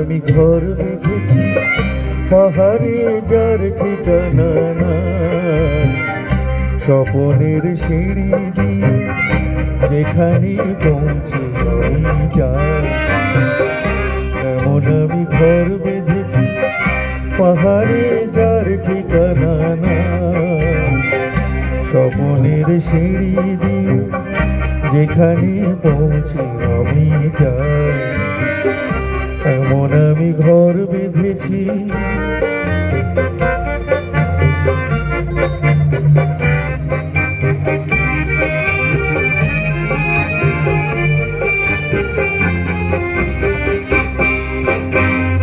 আমি ঘর বেঁধেছি পাহাড়ে যার ঠিকানা নাই, স্বপনের সিঁড়ি দিয়ে যেখানে পৌঁছে আমি যাই। এমন আমি ঘর বেঁধেছি পাহাড়ে যার ঠিকানা নাই, স্বপনের সিঁড়ি দিয়ে যেখানে পৌঁছে আমি যাই। এমন আমি ঘর বেঁধেছি।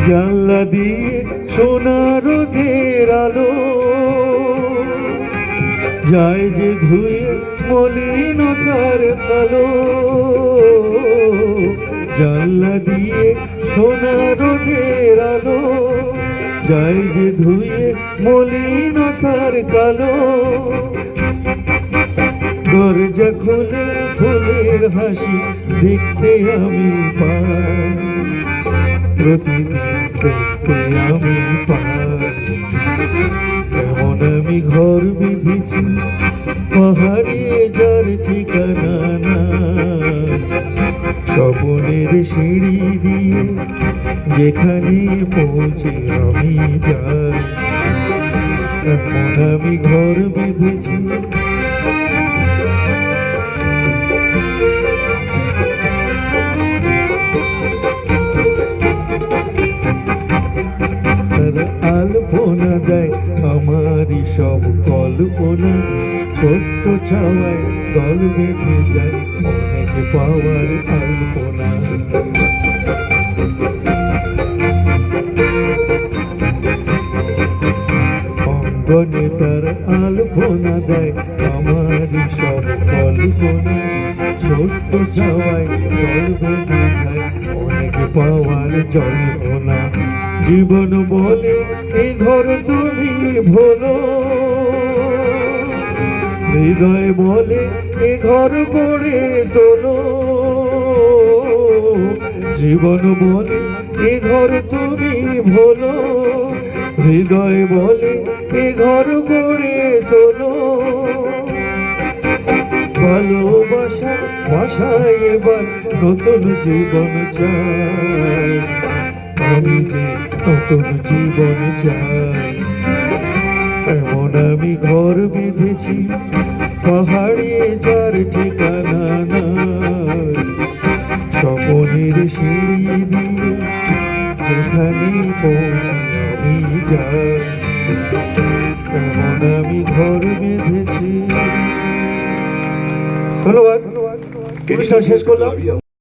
জানলা দিয়ে সোনার রোদের আলো যায় যে ধুয়ে মলিনতার কালো। জানলা দিয়ে সোনার রোদের আলো যায় যে ধুয়ে মলিনতার কালো। দরজা খুলে ফুলের হাসি দেখতে আমি পাই, প্রতিদিন দেখতে আমি পাই। এমন আমি ঘর বেঁধেছি পাহাড়ে যার ঠিকানা নাই, স্বপনের সিঁড়ি দিয়ে যেখানে পৌঁছে আমি যাই। এমন আমি ঘর বেঁধেছি। আলপনা দেয় আমারই সব কল্পনা, ছোট্ট ছাওয়ায় দল বেঁধে যায় অনেক পাওয়ার আলপনা। অঙ্গনে তার আলপনা দেয় আমারই সব কল্পনা, ছোট্ট ছাওয়ায় দল বেঁধে যায় অনেক পাওয়ার জল্পনা। জীবন বলে এই ঘর তুমি ভোলো, হৃদয় বলে এ ঘর গড়ে তোলো। জীবন বলে এ ঘর তুমি ভোলো, হৃদয় বলে এ ঘর গড়ে তোলো। ভালোবাসার ভাষায় এবার নতুন জীবন চাই, আমি যে নতুন জীবন চাই। এমন আমি ঘর বেঁধেছি পাহাড়ে যার ঠিকানা নাই, স্বপনের সিঁড়ি দিয়ে যেখানে পৌঁছে আমি যাই। এমন আমি ঘর বেঁধেছি। ধন্যবাদ। অনুষ্ঠান শেষ করলাম।